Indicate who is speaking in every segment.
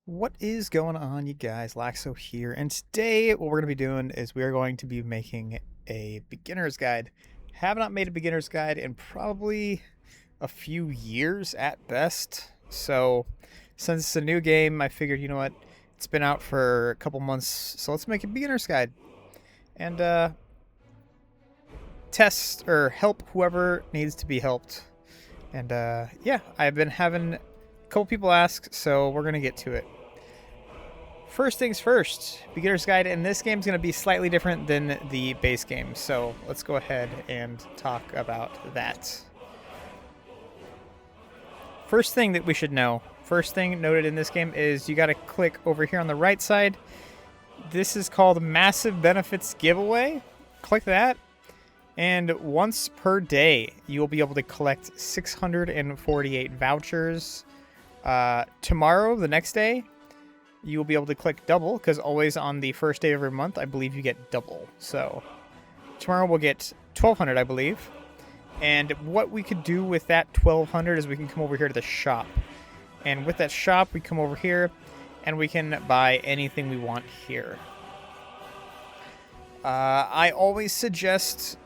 Speaker 1: What is going on, you guys? Laxo here, and today what we're going to be doing is we are going to be making a beginner's guide. Have not made a beginner's guide in probably a few years at best. So, since it's a new game, I figured, you know what, it's been out for a couple months, so let's make a beginner's guide and test or help whoever needs to be helped. And yeah, I've been having a couple people ask, so we're going to get to it. First things first, beginner's guide in this game is going to be slightly different than the base game, so let's go ahead and talk about that. First thing that we should know, first thing noted in this game is you got to click over here on the right side. This is called Massive Benefits Giveaway. Click that, and once per day, you will be able to collect 648 vouchers. Tomorrow, the next day, you will be able to click double, because always on the first day of every month, I believe you get double. So tomorrow we'll get 1,200, I believe. And what we could do with that 1,200 is we can come over here to the shop. And with that shop, we come over here, and we can buy anything we want here. I always suggest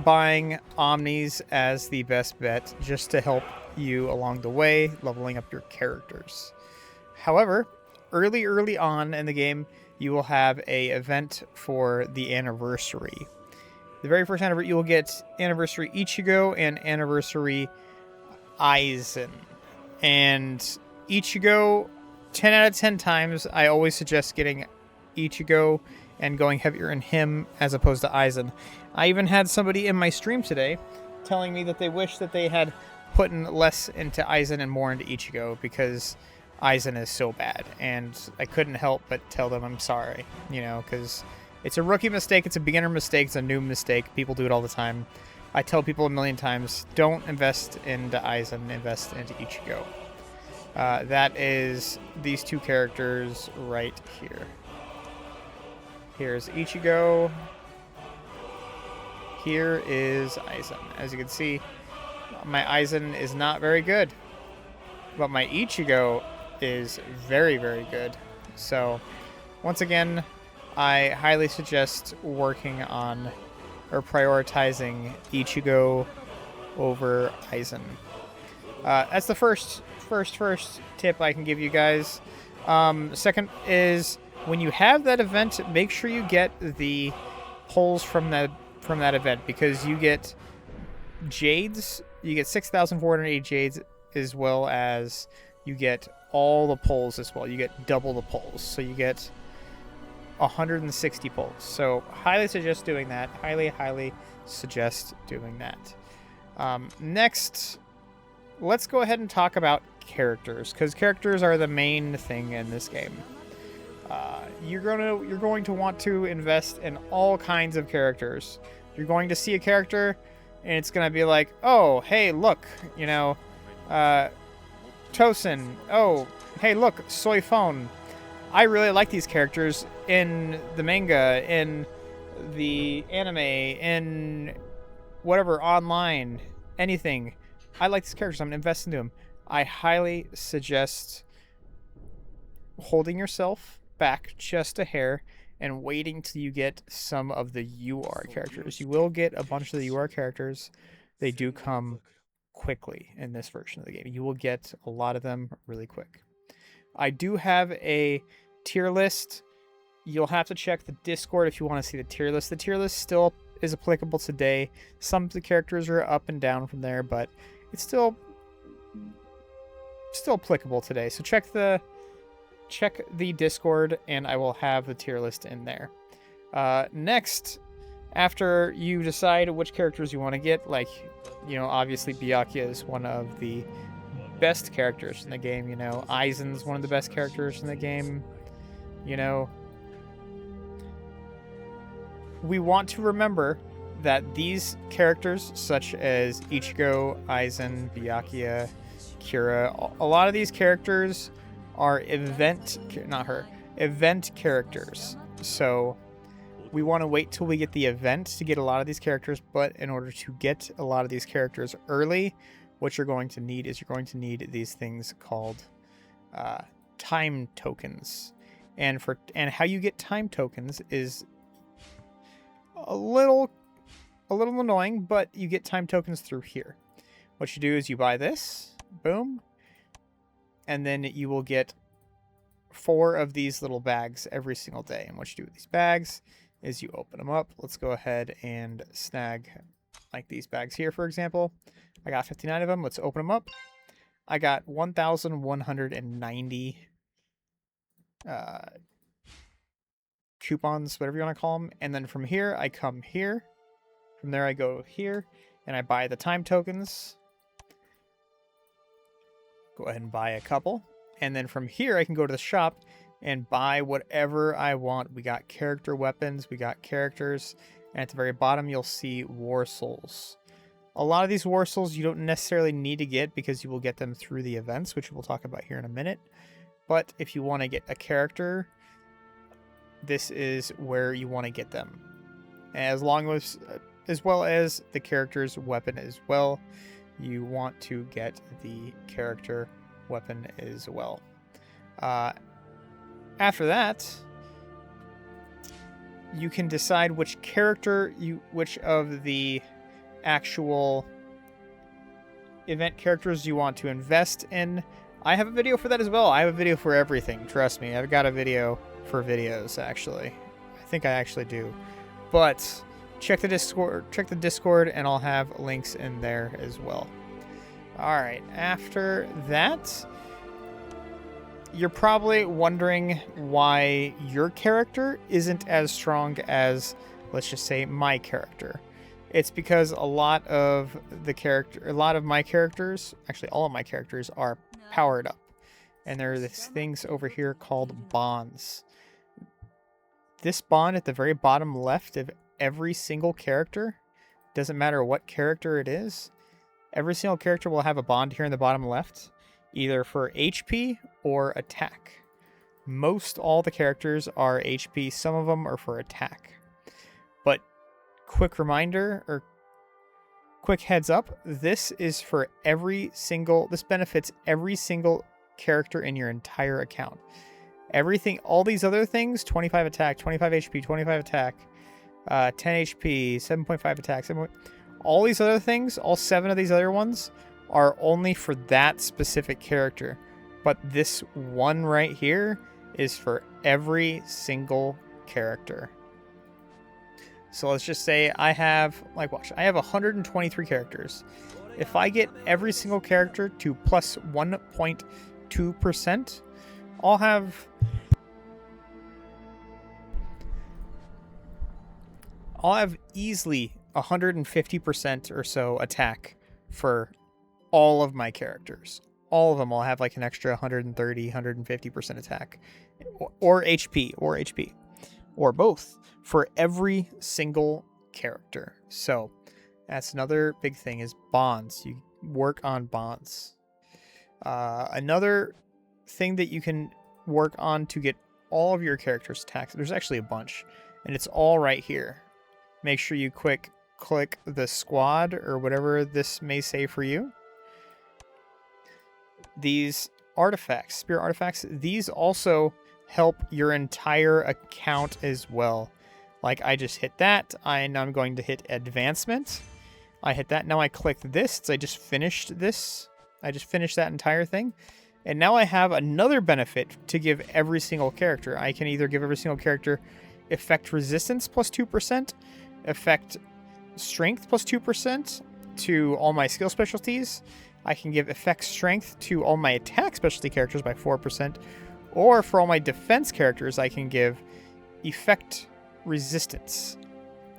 Speaker 1: buying Omnis as the best bet, just to help you along the way, leveling up your characters. However, early on in the game, you will have a event for the anniversary. The very first anniversary, you will get anniversary Ichigo and anniversary Aizen. And Ichigo, 10 out of 10 times, I always suggest getting Ichigo and going heavier in him as opposed to Aizen. I even had somebody in my stream today telling me that they wish that they had put in less into Aizen and more into Ichigo, because Aizen is so bad, and I couldn't help but tell them I'm sorry, because it's a rookie mistake, it's a beginner mistake, it's a new mistake. People do it all the time. I tell people a million times, don't invest into Aizen, invest into Ichigo. That is these two characters right here. Here's Ichigo. Here is Aizen. As you can see, my Aizen is not very good, but my Ichigo is very, very good. So once again, I highly suggest working on or prioritizing Ichigo over Aizen. That's the first tip I can give you guys. Second is, when you have that event, make sure you get the pulls from that event, because you get jades. You get 6,480 jades, as well as you get all the pulls as well. You get double the pulls, so you get 160 pulls. So highly suggest doing that. Highly suggest doing that. Next, let's go ahead and talk about characters, because characters are the main thing in this game. You're going to want to invest in all kinds of characters. You're going to see a character, and it's going to be like, oh, hey, look, Tosin. Oh, hey, look, Soy Phone. I really like these characters in the manga, in the anime, in whatever, online, anything. I like these characters. I'm going to invest into them. I highly suggest holding yourself back just a hair and waiting till you get some of the UR characters. You will get a bunch of the UR characters. They do come quickly in this version of the game. You will get a lot of them really quick. I do have a tier list. You'll have to check the Discord if you want to see the tier list. The tier list still is applicable today. Some of the characters are up and down from there, but it's still applicable today. So check the Discord, and I will have the tier list in there. Next, after you decide which characters you want to get, like, obviously Byakuya is one of the best characters in the game. Aizen's one of the best characters in the game. We want to remember that these characters, such as Ichigo, Aizen, Byakuya, Kira, a lot of these characters are event characters. So we want to wait till we get the event to get a lot of these characters, but in order to get a lot of these characters early, what you're going to need is these things called time tokens. And how you get time tokens is a little annoying, but you get time tokens through here. What you do is you buy this, boom, and then you will get 4 of these little bags every single day. And what you do with these bags is you open them up. Let's go ahead and snag like these bags here, for example. I got 59 of them. Let's open them up. I got 1,190 coupons, whatever you want to call them. And then from here, I come here. From there, I go here, and I buy the time tokens. Go ahead and buy a couple. And then from here, I can go to the shop and buy whatever I want. We got character weapons, we got characters, and at the very bottom, you'll see War Souls. A lot of these War Souls you don't necessarily need to get because you will get them through the events, which we'll talk about here in a minute. But if you want to get a character, this is where you want to get them. As well as the character's weapon as well. You want to get the character weapon as well. After that, you can decide which of the actual event characters you want to invest in. I have a video for that as well. I have a video for everything. Trust me, I've got a video for videos, actually. I think I actually do. But check the Discord, and I'll have links in there as well. Alright, after that, you're probably wondering why your character isn't as strong as, let's just say, my character. It's because a lot of my characters, actually all of my characters, are powered up. And there are these things over here called bonds. This bond at the very bottom left of every single character, doesn't matter what character it is, every single character will have a bond here in the bottom left, either for HP or attack. Most all the characters are HP, some of them are for attack. But quick reminder, or quick heads up, this benefits every single character in your entire account. Everything, all these other things, 25 attack, 25 HP, 25 attack, 10 HP, 7.5 attack, all these other things, all 7 of these other ones are only for that specific character. But this one right here is for every single character. So let's just say I have 123 characters. If I get every single character to plus 1.2%, I'll have easily 150% or so attack for all of my characters. All of them will have like an extra 130, 150% attack. Or HP, or both, for every single character. So that's another big thing, is bonds. You work on bonds. Another thing that you can work on to get all of your characters attacks, there's actually a bunch, and it's all right here. Make sure you click the squad or whatever this may say for you. These artifacts, spirit artifacts, these also help your entire account as well. Like I just hit that, now I'm going to hit advancement. I hit that, now I clicked this, so I just finished this. I just finished that entire thing. And now I have another benefit to give every single character. I can either give every single character effect resistance plus 2%, effect strength plus 2% to all my skill specialties. I can give effect strength to all my attack specialty characters by 4%. Or for all my defense characters, I can give effect resistance.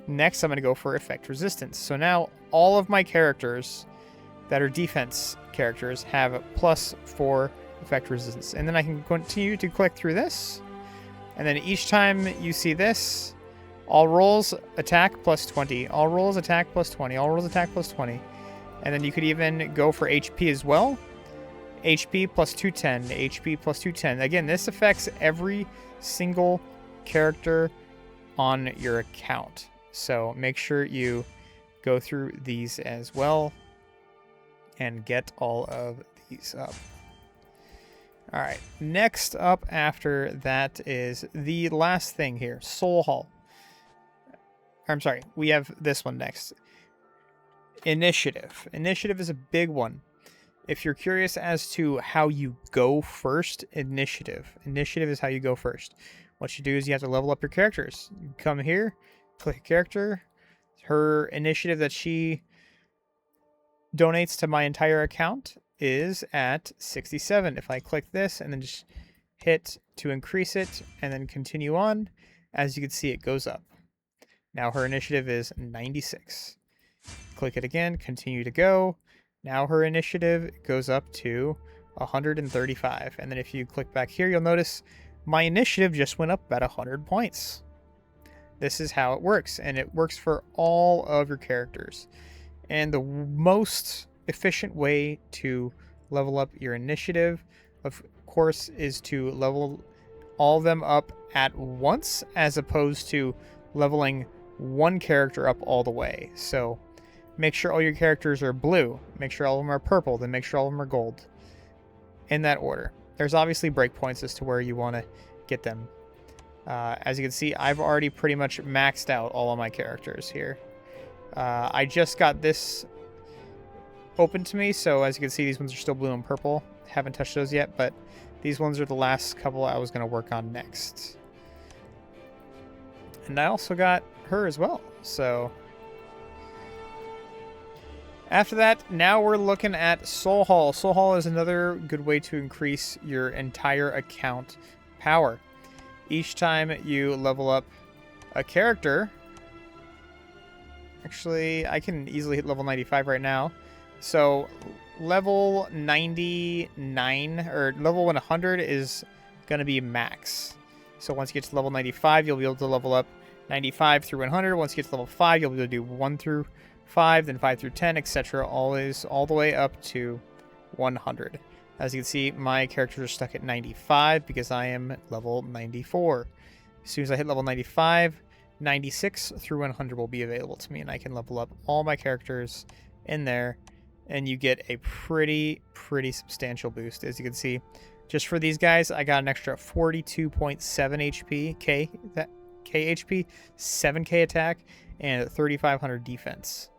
Speaker 1: Next, I'm going to go for effect resistance. So now all of my characters that are defense characters have a +4 effect resistance. And then I can continue to click through this. And then each time you see this, all rolls attack plus 20. All rolls attack plus 20. All rolls attack plus 20. And then you could even go for HP as well. HP plus 210. HP plus 210. Again, this affects every single character on your account. So make sure you go through these as well and get all of these up. All right, next up after that is the last thing here, Soul Hall. I'm sorry, we have this one next. Initiative. Initiative is a big one. If you're curious as to how you go first, initiative. Initiative is how you go first. What you do is you have to level up your characters. You come here, click a character. Her initiative that she donates to my entire account is at 67. If I click this and then just hit to increase it and then continue on, as you can see, it goes up. Now her initiative is 96. Click it again, continue to go. Now her initiative goes up to 135. And then if you click back here, you'll notice my initiative just went up about 100 points. This is how it works, and it works for all of your characters. And the most efficient way to level up your initiative, of course, is to level all of them up at once, as opposed to leveling one character up all the way. So make sure all your characters are blue, make sure all of them are purple, then make sure all of them are gold. In that order. There's obviously breakpoints as to where you want to get them. As you can see, I've already pretty much maxed out all of my characters here. I just got this open to me, so as you can see, these ones are still blue and purple. Haven't touched those yet, but these ones are the last couple I was going to work on next. And I also got her as well, so after that, now we're looking at Soul Hall. Soul Hall is another good way to increase your entire account power. Each time you level up a character, actually, I can easily hit level 95 right now. So level 99 or level 100 is going to be max. So once you get to level 95, you'll be able to level up 95 through 100. Once you get to level 5, you'll be able to do 1 through 5, then 5 through 10, etc. Always all the way up to 100. As you can see, my characters are stuck at 95 because I am level 94. As soon as I hit level 95, 96 through 100 will be available to me, and I can level up all my characters in there, and you get a pretty substantial boost. As you can see, just for these guys, I got an extra 42.7 HP, K HP, 7K attack, and 3,500 defense.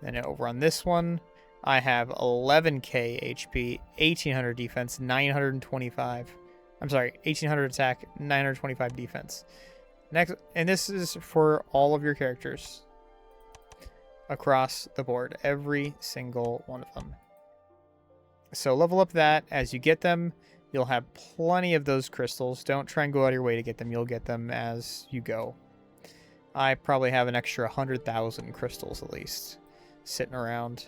Speaker 1: Then over on this one, I have 11k HP, 1800 defense, 925. I'm sorry, 1800 attack, 925 defense. Next, and this is for all of your characters across the board, every single one of them. So level up that as you get them. You'll have plenty of those crystals. Don't try and go out of your way to get them. You'll get them as you go. I probably have an extra 100,000 crystals at least sitting around.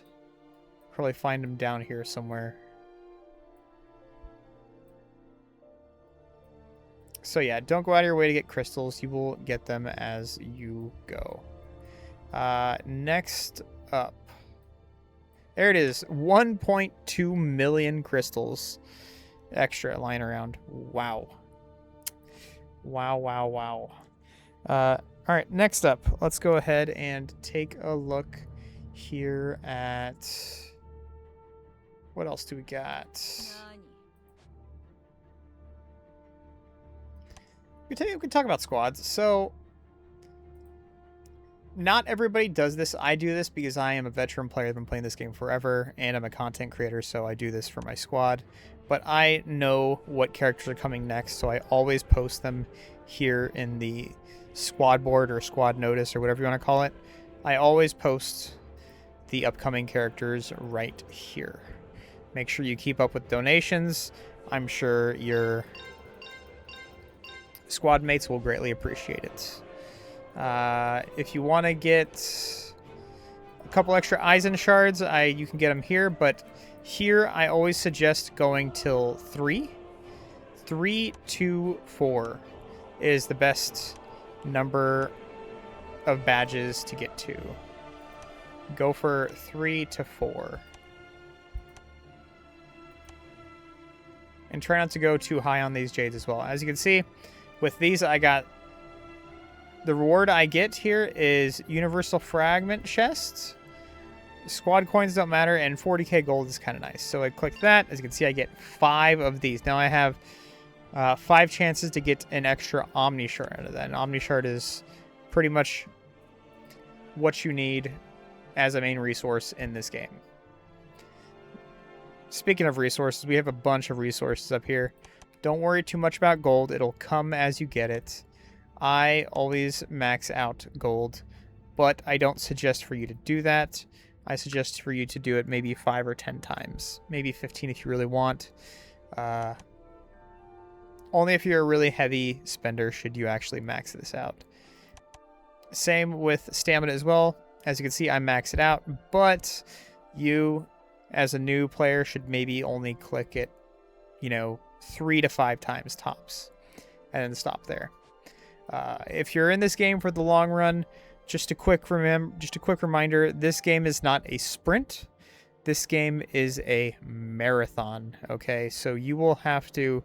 Speaker 1: Probably find them down here somewhere. So yeah, don't go out of your way to get crystals. You will get them as you go. Next up. There it is. 1.2 million crystals extra lying around. Wow. Wow. All right, next up, let's go ahead and take a look here at... What else do we got? We can talk about squads. So, not everybody does this. I do this because I am a veteran player. I've been playing this game forever, and I'm a content creator, so I do this for my squad. But I know what characters are coming next, so I always post them here in the squad board or squad notice or whatever you want to call it. I always post the upcoming characters right here. Make sure you keep up with donations. I'm sure your squad mates will greatly appreciate it. If you want to get a couple extra Eisen shards, you can get them here, but here I always suggest going till 3. 3 to 4 is the best number of badges to get to. Go for 3 to 4. And try not to go too high on these jades as well. As you can see, with these I got... The reward I get here is Universal Fragment Chests. squad coins don't matter, and 40k gold is kind of nice. So I click that. As you can see, I get 5 of these. Now I have 5 chances to get an extra Omni Shard out of that. An Omni Shard is pretty much what you need as a main resource in this game. Speaking of resources, we have a bunch of resources up here. Don't worry too much about gold. It'll come as you get it. I always max out gold, but I don't suggest for you to do that. I suggest for you to do it maybe 5 or 10 times. Maybe 15 if you really want. Only if you're a really heavy spender should you actually max this out. Same with stamina as well. As you can see, I max it out, but you, as a new player, should maybe only click it, 3 to 5 times tops, and then stop there. If you're in this game for the long run, just a quick reminder: this game is not a sprint. This game is a marathon. Okay, so you will have to.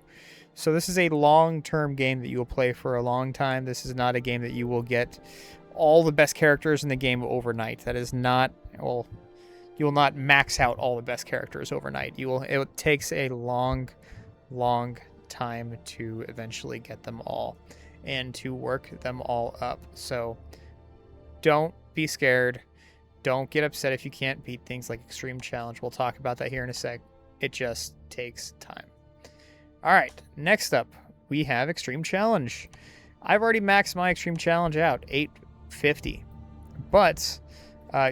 Speaker 1: So this is a long-term game that you will play for a long time. This is not a game that you will get all the best characters in the game overnight. That is not, well, you will not max out all the best characters overnight. It takes a long time to eventually get them all and to work them all up. So don't be scared. Don't get upset if you can't beat things like Extreme Challenge. We'll talk about that here in a sec. It just takes time. All right, next up, we have Extreme Challenge. I've already maxed my Extreme Challenge out, 850. But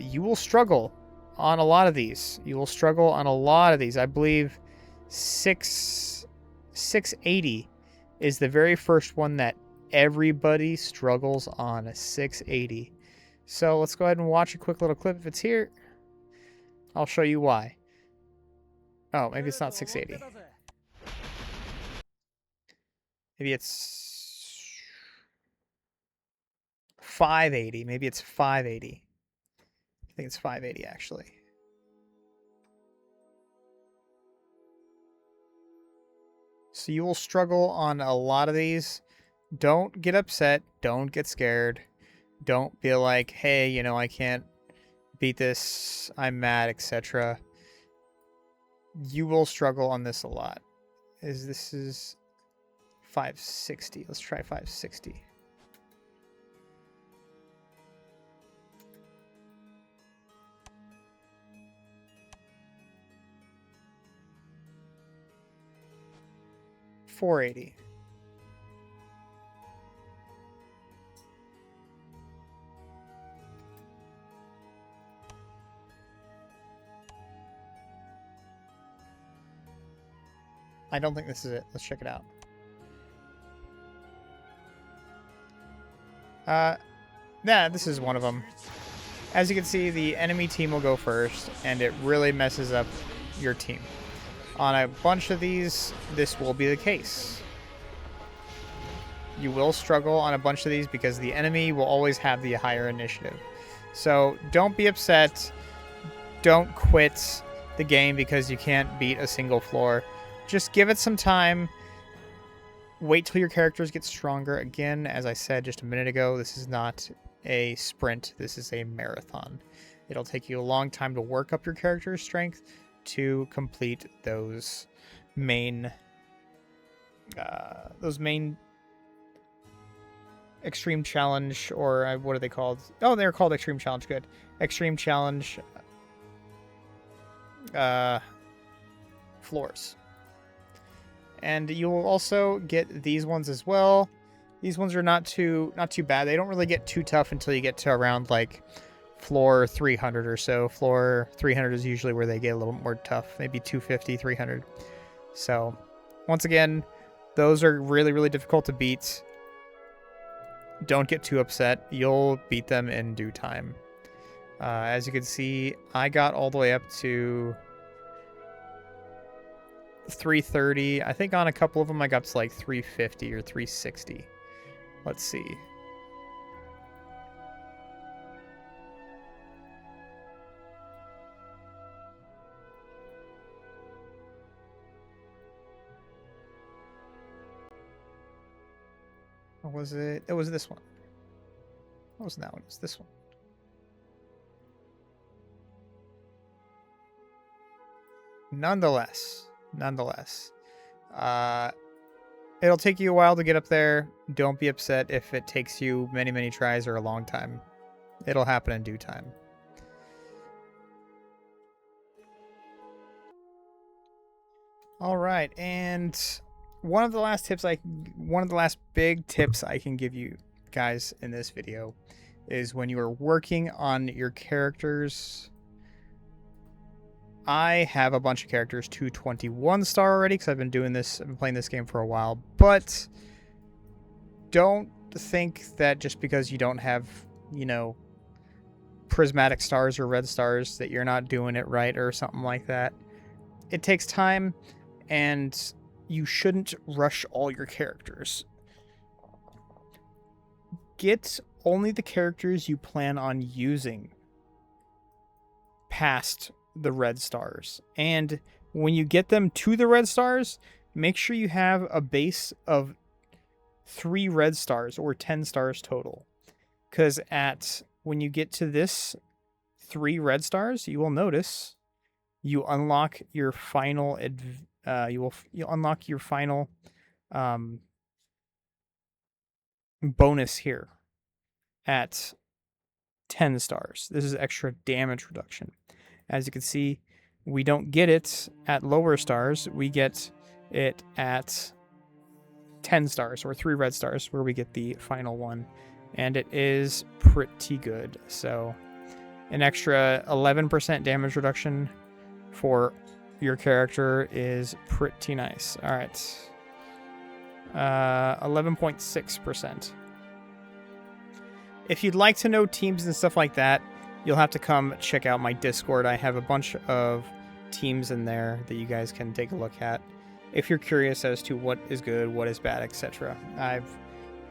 Speaker 1: you will struggle on a lot of these. I believe 680 is the very first one that everybody struggles on, 680. So let's go ahead and watch a quick little clip. If it's here, I'll show you why. Oh, maybe it's not 680. Maybe it's 580. Maybe it's 580. I think it's 580, actually. So you will struggle on a lot of these. Don't get upset. Don't get scared. Don't be like, hey, I can't beat this. I'm mad, etc. You will struggle on this a lot. This is 560. Let's try 560. $480. I don't think this is it. Let's check it out. Yeah, this is one of them. As you can see, the enemy team will go first, and it really messes up your team. On a bunch of these, this will be the case. You will struggle on a bunch of these because the enemy will always have the higher initiative. So don't be upset. Don't quit the game because you can't beat a single floor. Just give it some time. Wait till your characters get stronger. Again, as I said just a minute ago, this is not a sprint. This is a marathon. It'll take you a long time to work up your character's strength to complete those main Extreme Challenge, or what are they called? Oh, they're called Extreme Challenge. Good. Extreme Challenge floors. And you will also get these ones as well. These ones are not too bad. They don't really get too tough until you get to around like floor 300 or so. Floor 300 is usually where they get a little more tough. Maybe 250, 300. So, once again, those are really, really difficult to beat. Don't get too upset. You'll beat them in due time. As you can see, I got all the way up to 330. I think on a couple of them I got to like 350 or 360. Let's see. Or was it? It was this one. What was that one? It was this one. nonetheless, it'll take you a while to get up there. Don't be upset if it takes you many, many tries or a long time. It'll happen in due time. All right, and one of the last big tips I can give you guys in this video is when you are working on your characters. I have a bunch of characters to 21 star already because I've been playing this game for a while, but don't think that just because you don't have, prismatic stars or red stars that you're not doing it right or something like that. It takes time, and you shouldn't rush all your characters. Get only the characters you plan on using past the red stars. And when you get them to the red stars, make sure you have a base of 3 red stars or 10 stars total. Because when you get to this 3 red stars, you will notice you unlock your final unlock your final bonus here at 10 stars. This is extra damage reduction. As you can see, we don't get it at lower stars. We get it at 10 stars or 3 red stars where we get the final one. And it is pretty good. So an extra 11% damage reduction for your character is pretty nice. All right. 11.6%. If you'd like to know teams and stuff like that, you'll have to come check out my Discord. I have a bunch of teams in there that you guys can take a look at if you're curious as to what is good, what is bad, etc. I've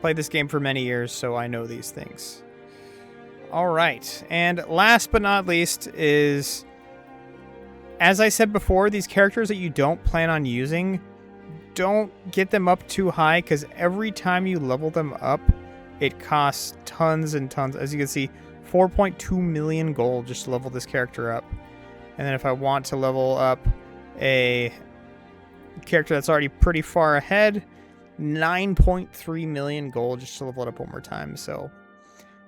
Speaker 1: played this game for many years, so I know these things. All right, and last but not least is, as I said before, these characters that you don't plan on using, don't get them up too high, because every time you level them up, it costs tons and tons. As you can see, 4.2 million gold just to level this character up. And then if I want to level up a character that's already pretty far ahead, 9.3 million gold just to level it up one more time. So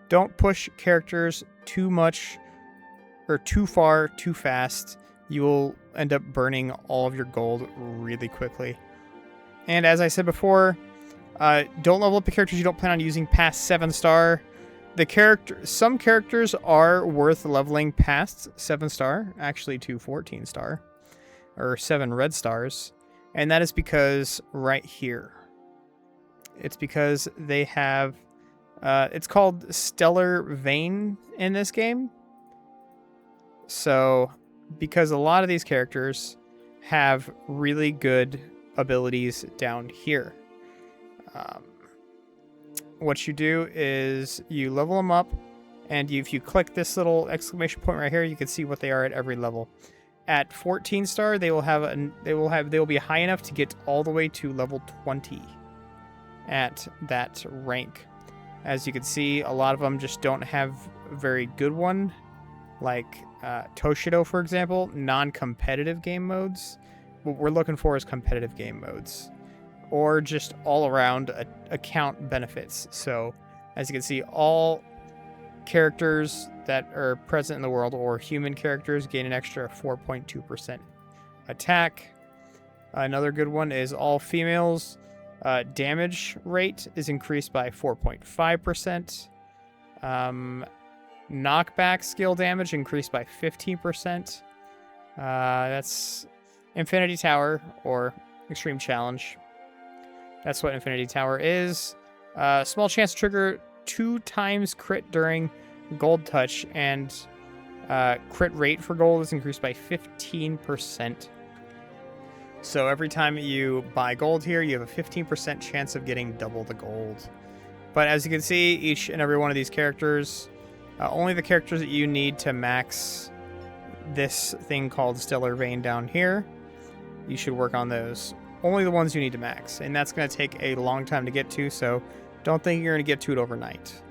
Speaker 1: don't push characters too much or too far too fast. You will end up burning all of your gold really quickly. And as I said before, don't level up the characters you don't plan on using past 7 star. Some characters are worth leveling past 7 star, actually to 14 star, or 7 red stars. And that is because right here, it's because they have, it's called Stellar Vein in this game. So because a lot of these characters have really good abilities down here. What you do is you level them up, and if you click this little exclamation point right here, you can see what they are at every level. At 14 star, they will be high enough to get all the way to level 20 at that rank. As you can see, a lot of them just don't have a very good one, like Toshido, for example. Non-competitive game modes. What we're looking for is competitive game modes, or just all-around account benefits. So, as you can see, all characters that are present in the world, or human characters, gain an extra 4.2% attack. Another good one is all females. Damage rate is increased by 4.5%. Knockback skill damage increased by 15%. That's Infinity Tower, or Extreme Challenge. That's what Infinity Tower is. Small chance to trigger 2 times crit during gold touch, and crit rate for gold is increased by 15%. So every time you buy gold here, you have a 15% chance of getting double the gold. But as you can see, each and every one of these characters, only the characters that you need to max this thing called Stellar Vein down here, you should work on those. Only the ones you need to max, and that's going to take a long time to get to, so don't think you're going to get to it overnight.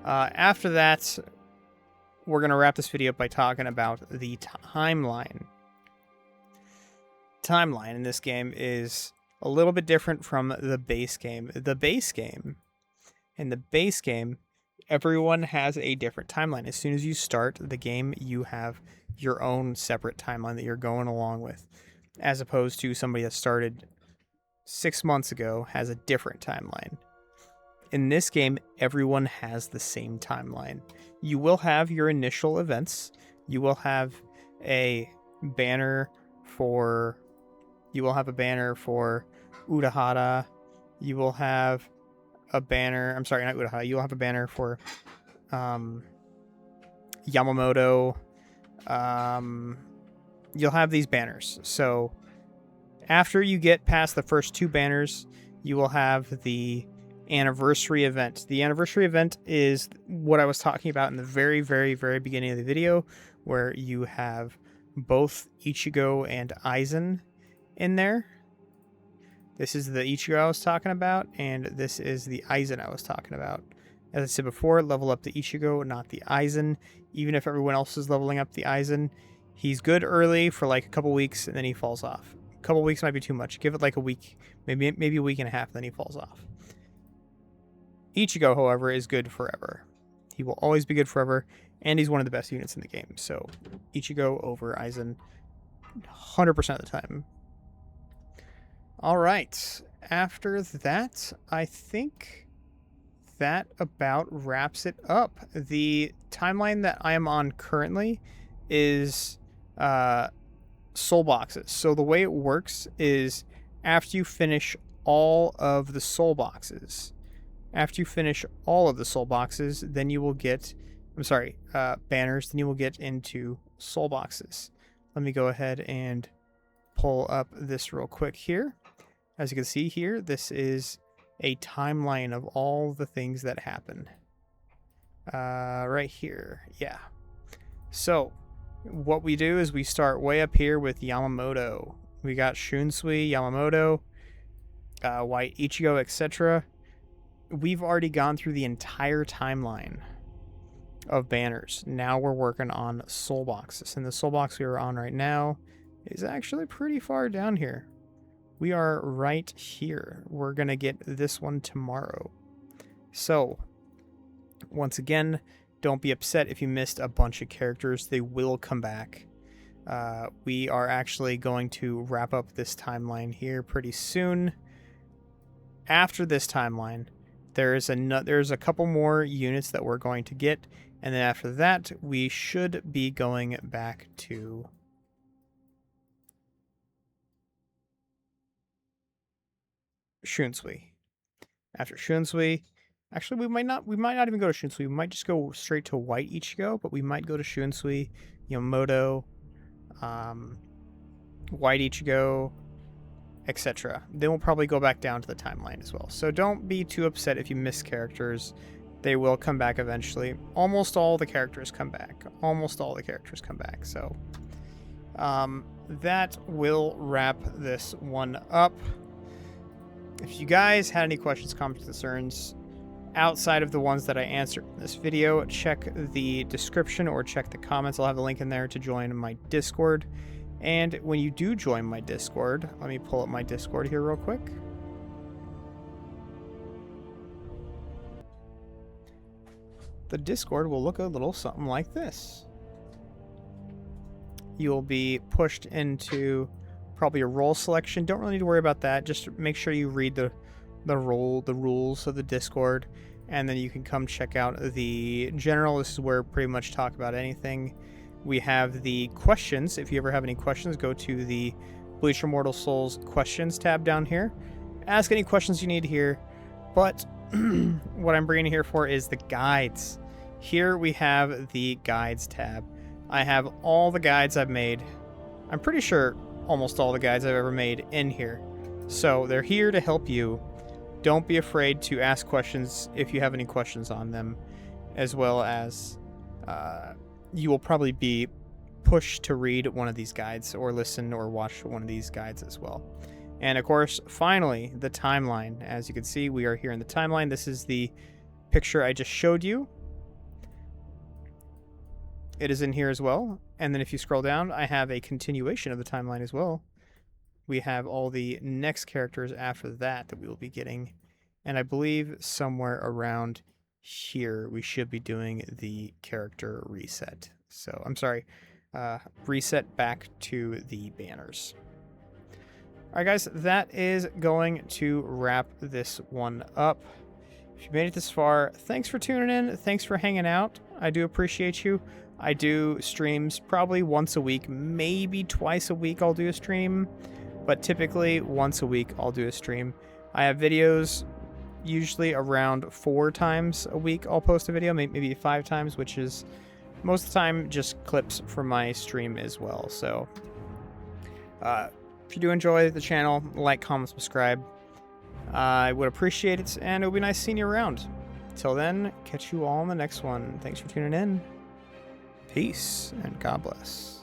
Speaker 1: After that, we're going to wrap this video up by talking about the timeline. timeline in this game is a little bit different from the base game. In the base game, everyone has a different timeline. As soon as you start the game, you have your own separate timeline that you're going along with, as opposed to somebody that started 6 months ago has a different timeline. In this game, everyone has the same timeline. You will have your initial events. You will have a banner for Urahara. You will have a banner. I'm sorry, not Urahara. You will have a banner for Yamamoto. You'll have these banners. So after you get past the first 2 banners, you will have the anniversary event. The anniversary event is what I was talking about in the very, very, very beginning of the video, where you have both Ichigo and Aizen in there. This is the Ichigo I was talking about, and this is the Aizen I was talking about. As I said before, level up the Ichigo, not the Aizen. Even if everyone else is leveling up the Aizen, he's good early for like a couple weeks, and then he falls off. A couple weeks might be too much. Give it like a week, maybe a week and a half, then he falls off. Ichigo, however, is good forever. He will always be good forever, and he's one of the best units in the game. So Ichigo over Aizen 100% of the time. All right. After that, I think that about wraps it up. The timeline that I am on currently is soul boxes. So the way it works is after you finish all of the soul boxes, then you will get, banners, then you will get into soul boxes. Let me go ahead and pull up this real quick here. As you can see here, this is a timeline of all the things that happen. Right here, yeah. So what we do is we start way up here with Yamamoto. We got Shunsui, Yamamoto, White Ichigo, etc. We've already gone through the entire timeline of banners. Now we're working on soul boxes, and the soul box we are on right now is actually pretty far down here. We are right here. We're gonna get this one tomorrow. So once again, don't be upset if you missed a bunch of characters. They will come back. We are actually going to wrap up this timeline here pretty soon. After this timeline, there's a couple more units that we're going to get, and then after that, we should be going back to Shunsui. After Shunsui, actually, we might not even go to Shunsui. We might just go straight to White Ichigo, but we might go to Shunsui, Yamamoto, White Ichigo, etc. Then we'll probably go back down to the timeline as well. So don't be too upset if you miss characters. They will come back eventually. Almost all the characters come back. So that will wrap this one up. If you guys had any questions, comments, concerns outside of the ones that I answered in this video, check the description or check the comments. I'll have a link in there to join my Discord. And when you do join my Discord, let me pull up my Discord here real quick. The Discord will look a little something like this. You'll be pushed into probably a role selection. Don't really need to worry about that. Just make sure you read the rules of the Discord, and then you can come check out the general. This is where pretty much talk about anything. We have the questions. If you ever have any questions, go to the Bleach Immortal Souls questions tab down here. Ask any questions you need here. But what I'm bringing here for is the guides. Here we have the guides tab. I have all the guides I've made. I'm pretty sure almost all the guides I've ever made in here. So they're here to help you. Don't be afraid to ask questions if you have any questions on them, as well as you will probably be pushed to read one of these guides or listen or watch one of these guides as well. And of course, finally, the timeline. As you can see, we are here in the timeline. This is the picture I just showed you. It is in here as well. And then if you scroll down, I have a continuation of the timeline as well, we have all the next characters after that we will be getting. And I believe somewhere around here we should be doing the character reset. So, I'm sorry, reset back to the banners. Alright guys, that is going to wrap this one up. If you made it this far, thanks for tuning in, thanks for hanging out. I do appreciate you. I do streams probably once a week, maybe twice a week I'll do a stream, but typically once a week I'll do a stream. I have videos usually around 4 times a week I'll post a video, maybe 5 times, which is most of the time just clips from my stream as well. So if you do enjoy the channel, like, comment, subscribe. I would appreciate it, and it would be nice seeing you around. Till then, catch you all in the next one. Thanks for tuning in. Peace, and God bless.